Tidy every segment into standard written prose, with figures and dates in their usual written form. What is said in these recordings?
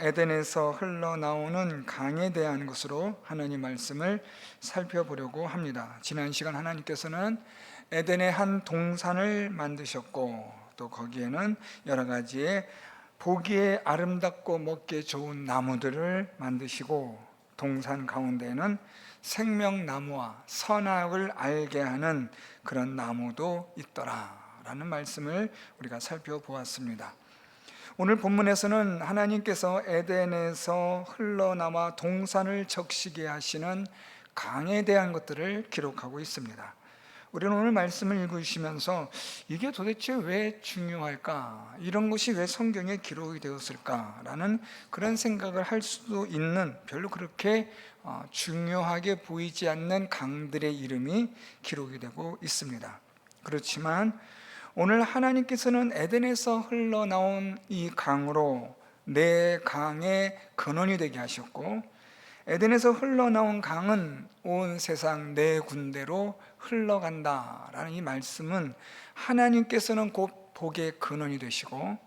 에덴에서 흘러나오는 강에 대한 것으로 하나님 말씀을 살펴보려고 합니다. 지난 시간 하나님께서는 에덴의 한 동산을 만드셨고, 또 거기에는 여러 가지의 보기에 아름답고 먹기에 좋은 나무들을 만드시고, 동산 가운데에는 생명나무와 선악을 알게 하는 그런 나무도 있더라 라는 말씀을 우리가 살펴보았습니다. 오늘 본문에서는 하나님께서 에덴에서 흘러나와 동산을 적시게 하시는 강에 대한 것들을 기록하고 있습니다. 우리는 오늘 말씀을 읽으시면서 이게 도대체 왜 중요할까? 이런 것이 왜 성경에 기록이 되었을까? 라는 그런 생각을 할 수도 있는, 별로 그렇게 중요하게 보이지 않는 강들의 이름이 기록이 되고 있습니다. 그렇지만 오늘 하나님께서는 에덴에서 흘러나온 이 강으로 내 강의 근원이 되게 하셨고, 에덴에서 흘러나온 강은 온 세상 네 군데로 흘러간다라는 이 말씀은 하나님께서는 곧 복의 근원이 되시고,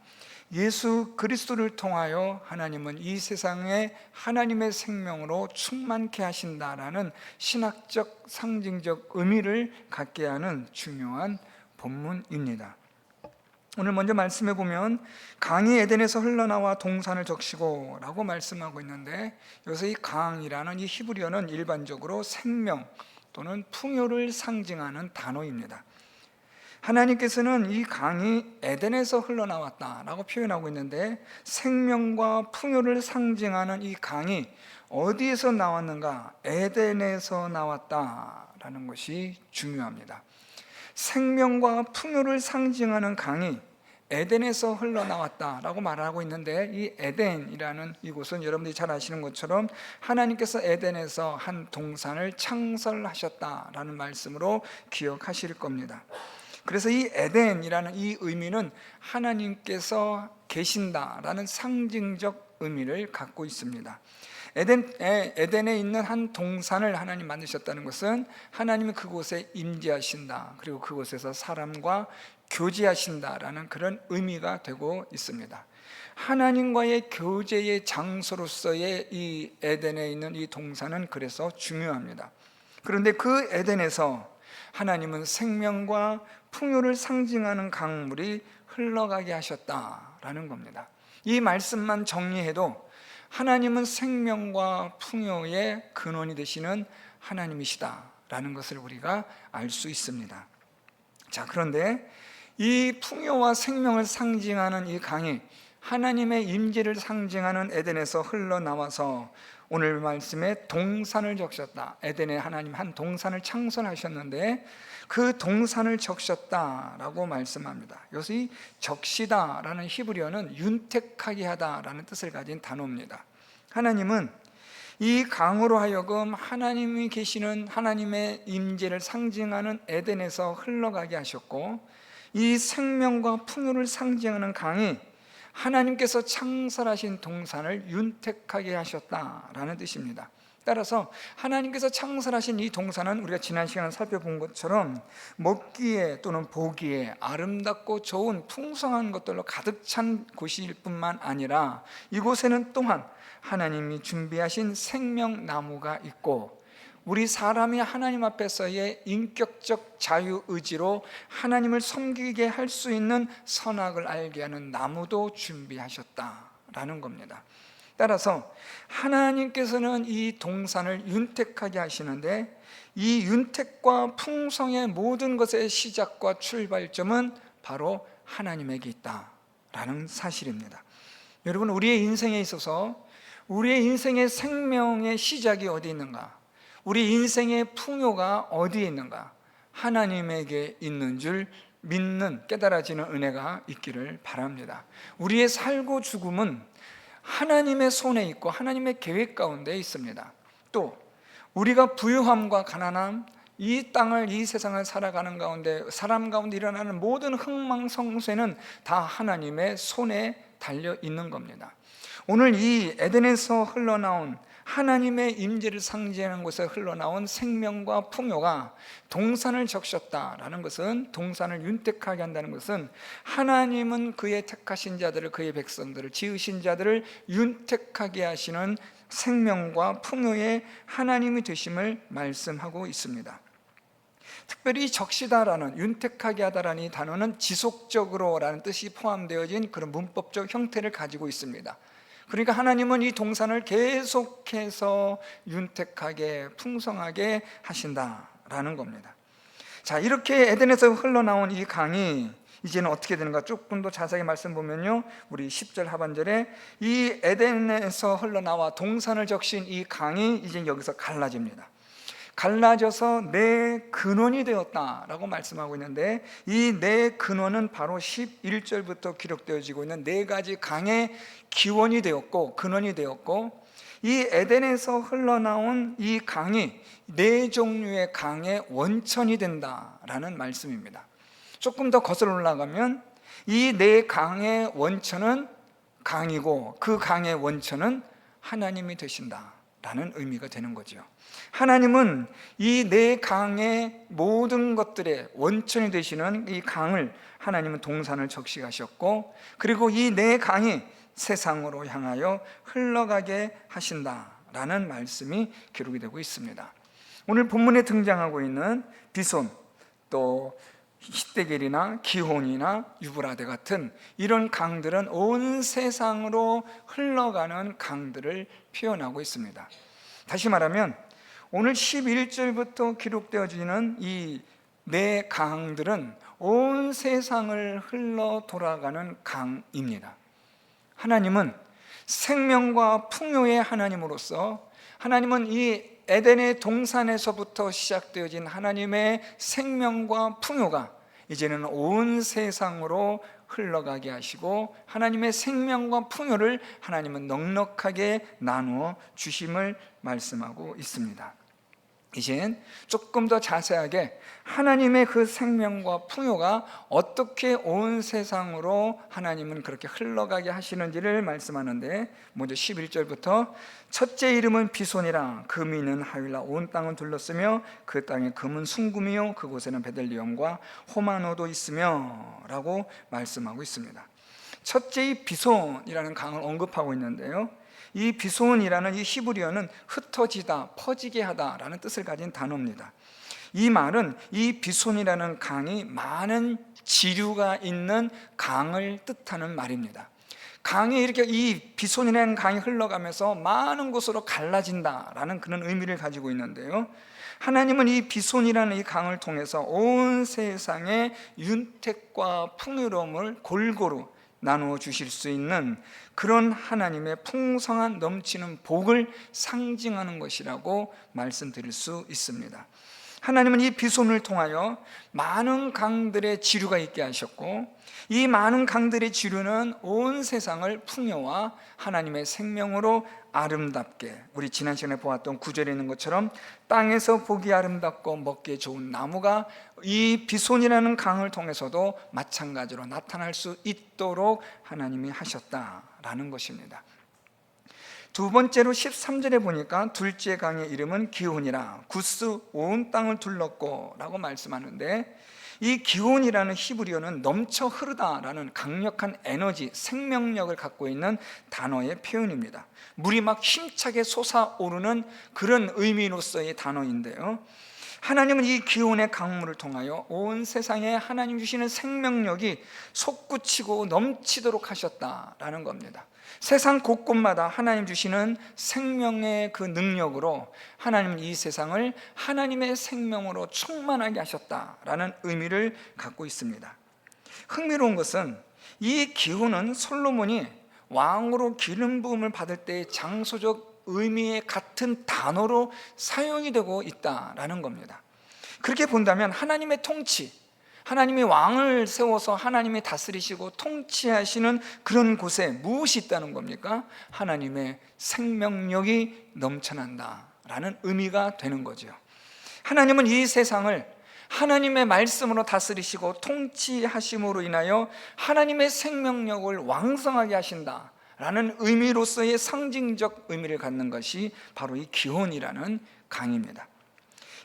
예수 그리스도를 통하여 하나님은 이 세상에 하나님의 생명으로 충만케 하신다라는 신학적 상징적 의미를 갖게 하는 중요한 본문입니다. 오늘 먼저 말씀해 보면 강이 에덴에서 흘러나와 동산을 적시고 라고 말씀하고 있는데, 여기서 이 강이라는 이 히브리어는 일반적으로 생명 또는 풍요를 상징하는 단어입니다. 하나님께서는 이 강이 에덴에서 흘러나왔다라고 표현하고 있는데, 생명과 풍요를 상징하는 이 강이 어디에서 나왔는가? 에덴에서 나왔다라는 것이 중요합니다. 생명과 풍요를 상징하는 강이 에덴에서 흘러나왔다라고 말하고 있는데, 이 에덴이라는 이곳은 여러분들이 잘 아시는 것처럼 하나님께서 에덴에서 한 동산을 창설하셨다라는 말씀으로 기억하실 겁니다. 그래서 이 에덴이라는 이 의미는 하나님께서 계신다라는 상징적 의미를 갖고 있습니다. 에덴에 있는 한 동산을 하나님 만드셨다는 것은 하나님이 그곳에 임재하신다, 그리고 그곳에서 사람과 교제하신다라는 그런 의미가 되고 있습니다. 하나님과의 교제의 장소로서의 이 에덴에 있는 이 동산은 그래서 중요합니다. 그런데 그 에덴에서 하나님은 생명과 풍요를 상징하는 강물이 흘러가게 하셨다라는 겁니다. 이 말씀만 정리해도 하나님은 생명과 풍요의 근원이 되시는 하나님이시다라는 것을 우리가 알 수 있습니다. 자, 그런데 이 풍요와 생명을 상징하는 이 강이 하나님의 임재를 상징하는 에덴에서 흘러나와서 오늘 말씀에 동산을 적셨다. 에덴에 하나님 한 동산을 창설하셨는데 그 동산을 적셨다라고 말씀합니다. 여기서 이 적시다라는 히브리어는 윤택하게 하다라는 뜻을 가진 단어입니다. 하나님은 이 강으로 하여금 하나님이 계시는 하나님의 임재를 상징하는 에덴에서 흘러가게 하셨고, 이 생명과 풍요를 상징하는 강이 하나님께서 창설하신 동산을 윤택하게 하셨다라는 뜻입니다. 따라서 하나님께서 창설하신 이 동산은 우리가 지난 시간에 살펴본 것처럼 먹기에 또는 보기에 아름답고 좋은 풍성한 것들로 가득 찬 곳일 뿐만 아니라, 이곳에는 또한 하나님이 준비하신 생명나무가 있고, 우리 사람이 하나님 앞에서의 인격적 자유의지로 하나님을 섬기게 할 수 있는 선악을 알게 하는 나무도 준비하셨다라는 겁니다. 따라서 하나님께서는 이 동산을 윤택하게 하시는데, 이 윤택과 풍성의 모든 것의 시작과 출발점은 바로 하나님에게 있다라는 사실입니다. 여러분, 우리의 인생에 있어서 우리의 인생의 생명의 시작이 어디 있는가? 우리 인생의 풍요가 어디에 있는가? 하나님에게 있는 줄 믿는, 깨달아지는 은혜가 있기를 바랍니다. 우리의 살고 죽음은 하나님의 손에 있고 하나님의 계획 가운데 있습니다. 또 우리가 부유함과 가난함, 이 땅을, 이 세상을 살아가는 가운데, 사람 가운데 일어나는 모든 흥망성쇠는 다 하나님의 손에 달려 있는 겁니다. 오늘 이 에덴에서 흘러나온 하나님의 임재를 상징하는 곳에 흘러나온 생명과 풍요가 동산을 적셨다라는 것은, 동산을 윤택하게 한다는 것은 하나님은 그의 택하신 자들을, 그의 백성들을, 지으신 자들을 윤택하게 하시는 생명과 풍요의 하나님이 되심을 말씀하고 있습니다. 특별히 적시다라는, 윤택하게 하다라는 이 단어는 지속적으로라는 뜻이 포함되어진 그런 문법적 형태를 가지고 있습니다. 그러니까 하나님은 이 동산을 계속해서 윤택하게, 풍성하게 하신다라는 겁니다. 자, 이렇게 에덴에서 흘러나온 이 강이 이제는 어떻게 되는가 조금 더 자세하게 말씀 보면요, 우리 10절 하반절에 이 에덴에서 흘러나와 동산을 적신 이 강이 이제 여기서 갈라집니다. 갈라져서 내 근원이 되었다라고 말씀하고 있는데, 이 내 근원은 바로 11절부터 기록되어지고 있는 네 가지 강의 기원이 되었고, 근원이 되었고, 이 에덴에서 흘러나온 이 강이 네 종류의 강의 원천이 된다라는 말씀입니다. 조금 더 거슬러 올라가면 이 네 강의 원천은 강이고, 그 강의 원천은 하나님이 되신다라는 의미가 되는 거죠. 하나님은 이 네 강의 모든 것들의 원천이 되시는 이 강을, 하나님은 동산을 적시하셨고, 그리고 이 네 강이 세상으로 향하여 흘러가게 하신다라는 말씀이 기록이 되고 있습니다. 오늘 본문에 등장하고 있는 비손, 또 히데겔이나 기혼이나 유브라데 같은 이런 강들은 온 세상으로 흘러가는 강들을 표현하고 있습니다. 다시 말하면 오늘 11절부터 기록되어지는 이 네 강들은 온 세상을 흘러 돌아가는 강입니다. 하나님은 생명과 풍요의 하나님으로서, 하나님은 이 에덴의 동산에서부터 시작되어진 하나님의 생명과 풍요가 이제는 온 세상으로 흘러가게 하시고, 하나님의 생명과 풍요를 하나님은 넉넉하게 나누어 주심을 말씀하고 있습니다. 이젠 조금 더 자세하게 하나님의 그 생명과 풍요가 어떻게 온 세상으로 하나님은 그렇게 흘러가게 하시는지를 말씀하는데, 먼저 11절부터 첫째 이름은 비손이라, 금이 있는 하윌라 온 땅을 둘렀으며 그 땅에 금은 순금이요 그곳에는 베들리엄과 호마노도 있으며 라고 말씀하고 있습니다. 첫째 이 비손이라는 강을 언급하고 있는데요, 이 비손이라는 이 히브리어는 흩어지다, 퍼지게 하다라는 뜻을 가진 단어입니다. 이 말은 이 비손이라는 강이 많은 지류가 있는 강을 뜻하는 말입니다. 강이 이렇게, 이 비손이라는 강이 흘러가면서 많은 곳으로 갈라진다라는 그런 의미를 가지고 있는데요, 하나님은 이 비손이라는 이 강을 통해서 온 세상의 윤택과 풍요로움을 골고루 나누어 주실 수 있는 그런 하나님의 풍성한 넘치는 복을 상징하는 것이라고 말씀드릴 수 있습니다. 하나님은 이 비손을 통하여 많은 강들의 지류가 있게 하셨고, 이 많은 강들의 지류는 온 세상을 풍요와 하나님의 생명으로 아름답게, 우리 지난 시간에 보았던 구절에 있는 것처럼 땅에서 보기 아름답고 먹기에 좋은 나무가 이 비손이라는 강을 통해서도 마찬가지로 나타날 수 있도록 하나님이 하셨다라는 것입니다. 두 번째로 13절에 보니까 둘째 강의 이름은 기혼이라, 구스 온 땅을 둘렀고 라고 말씀하는데, 이 기혼이라는 히브리어는 넘쳐 흐르다라는 강력한 에너지, 생명력을 갖고 있는 단어의 표현입니다. 물이 막 힘차게 솟아오르는 그런 의미로서의 단어인데요, 하나님은 이 기온의 강물을 통하여 온 세상에 하나님 주시는 생명력이 솟구치고 넘치도록 하셨다라는 겁니다. 세상 곳곳마다 하나님 주시는 생명의 그 능력으로 하나님은 이 세상을 하나님의 생명으로 충만하게 하셨다라는 의미를 갖고 있습니다. 흥미로운 것은 이 기호는 솔로몬이 왕으로 기름 부음을 받을 때의 장소적 의미의 같은 단어로 사용이 되고 있다라는 겁니다. 그렇게 본다면 하나님의 통치, 하나님이 왕을 세워서 하나님이 다스리시고 통치하시는 그런 곳에 무엇이 있다는 겁니까? 하나님의 생명력이 넘쳐난다라는 의미가 되는 거죠. 하나님은 이 세상을 하나님의 말씀으로 다스리시고 통치하심으로 인하여 하나님의 생명력을 왕성하게 하신다 라는 의미로서의 상징적 의미를 갖는 것이 바로 이 기혼이라는 강입니다.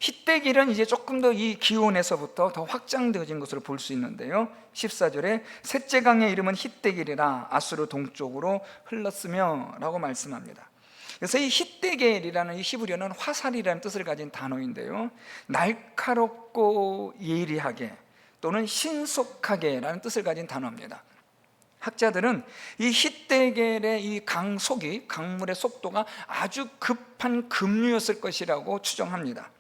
힛대길은 이제 조금 더 이 기혼에서부터 더 확장되어진 것으로 볼 수 있는데요, 14절에 셋째 강의 이름은 힛대길이라 아수르 동쪽으로 흘렀으며 라고 말씀합니다. 그래서 이 힛대길이라는 이 히브리어는 화살이라는 뜻을 가진 단어인데요, 날카롭고 예리하게 또는 신속하게 라는 뜻을 가진 단어입니다. 학자들은 이 힛대겔의 이 강속이, 강물의 속도가 아주 급한 급류였을 것이라고 추정합니다.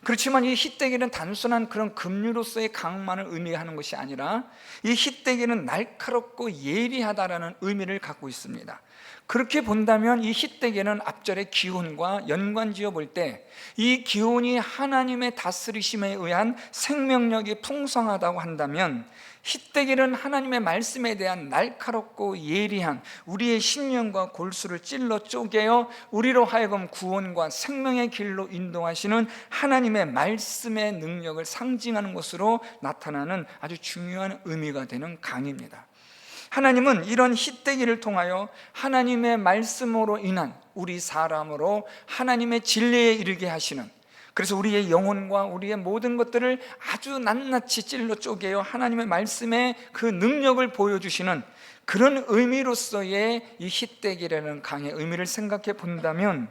그렇지만 이 힛대겔은 단순한 그런 급류로서의 강만을 의미하는 것이 아니라 이 힛대겔은 날카롭고 예리하다라는 의미를 갖고 있습니다. 그렇게 본다면 이 힛대겔은 앞절의 기혼과 연관지어 볼 때 이 기혼이 하나님의 다스리심에 의한 생명력이 풍성하다고 한다면, 힛대겔은 하나님의 말씀에 대한 날카롭고 예리한 우리의 심령과 골수를 찔러 쪼개어 우리로 하여금 구원과 생명의 길로 인도하시는 하나님의 말씀의 능력을 상징하는 것으로 나타나는 아주 중요한 의미가 되는 강입니다. 하나님은 이런 힛대기를 통하여 하나님의 말씀으로 인한 우리 사람으로 하나님의 진리에 이르게 하시는, 그래서 우리의 영혼과 우리의 모든 것들을 아주 낱낱이 찔러 쪼개어 하나님의 말씀의 그 능력을 보여주시는 그런 의미로서의 이 힛대기라는 강의 의미를 생각해 본다면,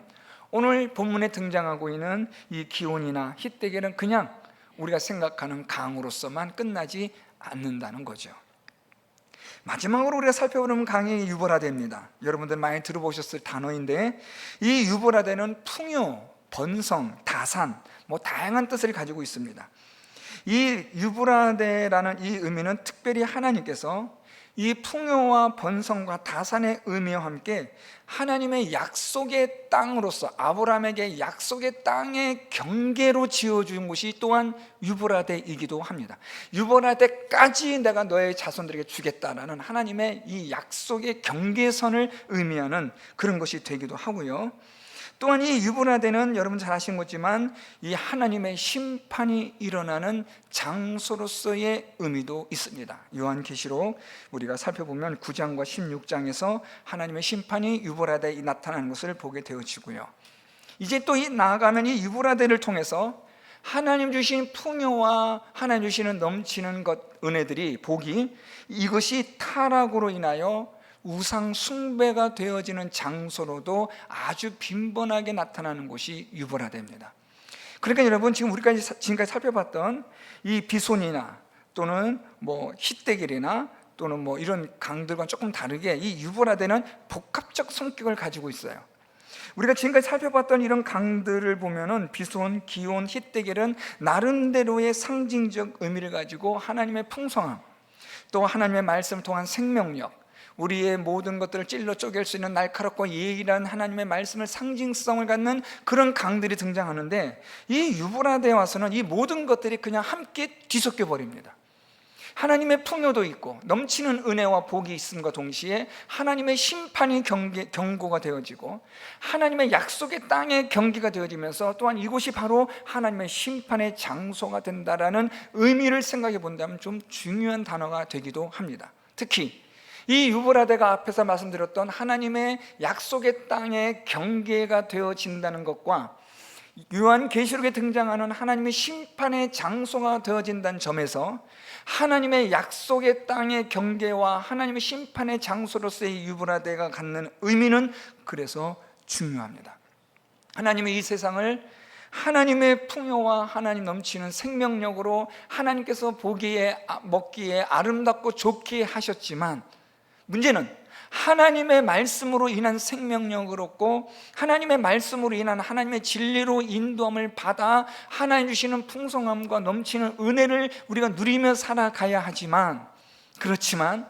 오늘 본문에 등장하고 있는 이 기온이나 힛대기는 그냥 우리가 생각하는 강으로서만 끝나지 않는다는 거죠. 마지막으로 우리가 살펴보는 강이 유보라데입니다. 여러분들 많이 들어보셨을 단어인데, 이 유보라데는 풍요, 번성, 다산, 다양한 뜻을 가지고 있습니다. 이 유브라데라는 이 의미는 특별히 하나님께서 이 풍요와 번성과 다산의 의미와 함께 하나님의 약속의 땅으로서 아브라함에게 약속의 땅의 경계로 지어준 곳이 또한 유브라데이기도 합니다. 유브라데까지 내가 너의 자손들에게 주겠다라는 하나님의 이 약속의 경계선을 의미하는 그런 것이 되기도 하고요, 또한 이 유브라데는 여러분 잘 아시는 거지만 이 하나님의 심판이 일어나는 장소로서의 의미도 있습니다. 요한계시록 우리가 살펴보면 9장과 16장에서 하나님의 심판이 유브라데에 나타나는 것을 보게 되어지고요, 이제 또 나아가면 이 유브라데를 통해서 하나님 주신 풍요와 하나님 주시는 넘치는 것, 은혜들이, 복이, 이것이 타락으로 인하여 우상 숭배가 되어지는 장소로도 아주 빈번하게 나타나는 곳이 유브라데입니다. 그러니까 여러분, 지금 우리가 지금까지 살펴봤던 이 비손이나 또는 힛대겔이나 또는 이런 강들과 조금 다르게 이 유브라데는 복합적 성격을 가지고 있어요. 우리가 지금까지 살펴봤던 이런 강들을 보면은 비손, 기온, 힛대겔은 나름대로의 상징적 의미를 가지고 하나님의 풍성함, 또 하나님의 말씀을 통한 생명력, 우리의 모든 것들을 찔러 쪼갤 수 있는 날카롭고 예리한 하나님의 말씀을 상징성을 갖는 그런 강들이 등장하는데, 이 유브라데에 와서는 이 모든 것들이 그냥 함께 뒤섞여 버립니다. 하나님의 풍요도 있고 넘치는 은혜와 복이 있음과 동시에 하나님의 심판이 경고가 되어지고 하나님의 약속의 땅의 경계가 되어지면서 또한 이곳이 바로 하나님의 심판의 장소가 된다라는 의미를 생각해 본다면 좀 중요한 단어가 되기도 합니다. 특히 이 유브라데가 앞에서 말씀드렸던 하나님의 약속의 땅의 경계가 되어진다는 것과 요한계시록에 등장하는 하나님의 심판의 장소가 되어진다는 점에서 하나님의 약속의 땅의 경계와 하나님의 심판의 장소로서의 유브라데가 갖는 의미는 그래서 중요합니다. 하나님의 이 세상을 하나님의 풍요와 하나님 넘치는 생명력으로 하나님께서 보기에, 먹기에 아름답고 좋게 하셨지만, 문제는 하나님의 말씀으로 인한 생명력을 얻고 하나님의 말씀으로 인한 하나님의 진리로 인도함을 받아 하나님 주시는 풍성함과 넘치는 은혜를 우리가 누리며 살아가야 하지만, 그렇지만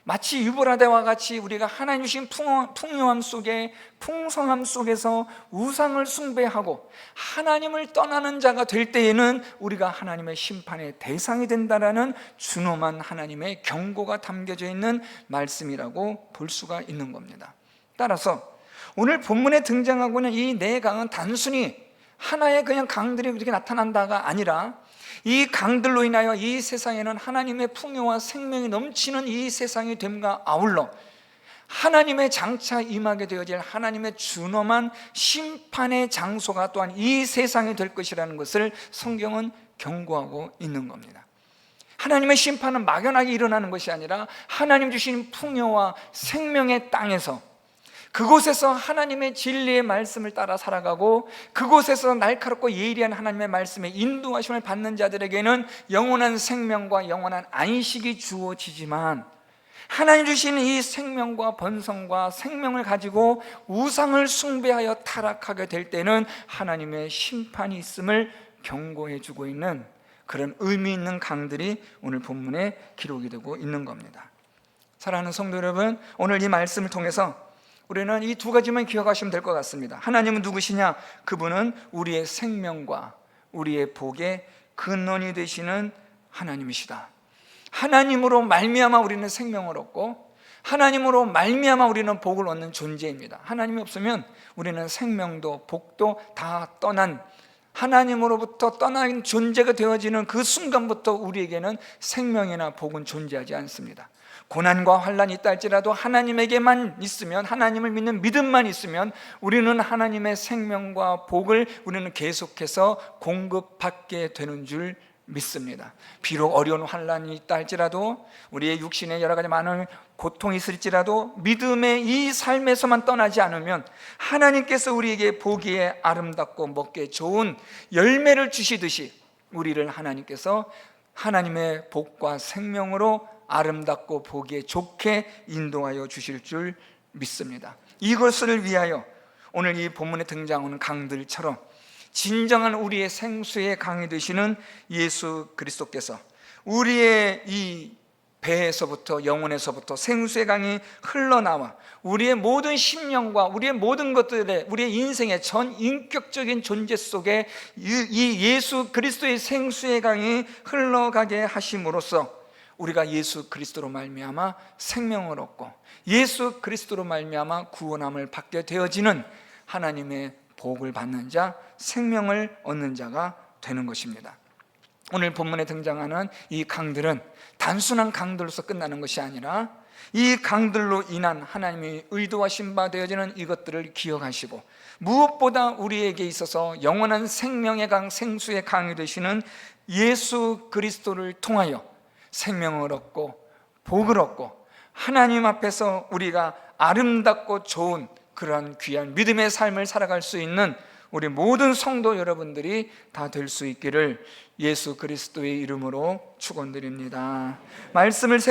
마치 유브라데와 같이 우리가 하나님 주신 풍요함 속에, 풍성함 속에서 우상을 숭배하고 하나님을 떠나는 자가 될 때에는 우리가 하나님의 심판의 대상이 된다라는 준엄한 하나님의 경고가 담겨져 있는 말씀이라고 볼 수가 있는 겁니다. 따라서 오늘 본문에 등장하고 있는 이 네 강은 단순히 하나의 그냥 강들이 이렇게 나타난다가 아니라, 이 강들로 인하여 이 세상에는 하나님의 풍요와 생명이 넘치는 이 세상이 됨과 아울러 하나님의 장차 임하게 되어질 하나님의 준엄한 심판의 장소가 또한 이 세상이 될 것이라는 것을 성경은 경고하고 있는 겁니다. 하나님의 심판은 막연하게 일어나는 것이 아니라 하나님 주신 풍요와 생명의 땅에서, 그곳에서 하나님의 진리의 말씀을 따라 살아가고 그곳에서 날카롭고 예리한 하나님의 말씀에 인도하심을 받는 자들에게는 영원한 생명과 영원한 안식이 주어지지만, 하나님 주신 이 생명과 번성과 생명을 가지고 우상을 숭배하여 타락하게 될 때는 하나님의 심판이 있음을 경고해 주고 있는 그런 의미 있는 강들이 오늘 본문에 기록이 되고 있는 겁니다. 사랑하는 성도 여러분, 오늘 이 말씀을 통해서 우리는 이 두 가지만 기억하시면 될 것 같습니다. 하나님은 누구시냐? 그분은 우리의 생명과 우리의 복의 근원이 되시는 하나님이시다. 하나님으로 말미암아 우리는 생명을 얻고 하나님으로 말미암아 우리는 복을 얻는 존재입니다. 하나님이 없으면 우리는 생명도 복도 다 떠난, 하나님으로부터 떠난 존재가 되어지는 그 순간부터 우리에게는 생명이나 복은 존재하지 않습니다. 고난과 환란이 있다 할지라도 하나님에게만 있으면, 하나님을 믿는 믿음만 있으면 우리는 하나님의 생명과 복을 우리는 계속해서 공급받게 되는 줄 믿습니다. 비록 어려운 환란이 있다 할지라도, 우리의 육신에 여러 가지 많은 고통이 있을지라도 믿음의 이 삶에서만 떠나지 않으면 하나님께서 우리에게 보기에 아름답고 먹기에 좋은 열매를 주시듯이 우리를 하나님께서 하나님의 복과 생명으로 아름답고 보기에 좋게 인도하여 주실 줄 믿습니다. 이것을 위하여 오늘 이 본문에 등장하는 강들처럼 진정한 우리의 생수의 강이 되시는 예수 그리스도께서 우리의 이 배에서부터, 영혼에서부터 생수의 강이 흘러나와 우리의 모든 심령과 우리의 모든 것들에, 우리의 인생의 전 인격적인 존재 속에 이 예수 그리스도의 생수의 강이 흘러가게 하심으로써 우리가 예수 그리스도로 말미암아 생명을 얻고 예수 그리스도로 말미암아 구원함을 받게 되어지는 하나님의 복을 받는 자, 생명을 얻는 자가 되는 것입니다. 오늘 본문에 등장하는 이 강들은 단순한 강들로서 끝나는 것이 아니라 이 강들로 인한 하나님이 의도하신 바 되어지는 이것들을 기억하시고, 무엇보다 우리에게 있어서 영원한 생명의 강, 생수의 강이 되시는 예수 그리스도를 통하여 생명을 얻고 복을 얻고 하나님 앞에서 우리가 아름답고 좋은 그러한 귀한 믿음의 삶을 살아갈 수 있는 우리 모든 성도 여러분들이 다 될 수 있기를 예수 그리스도의 이름으로 축원드립니다. 말씀을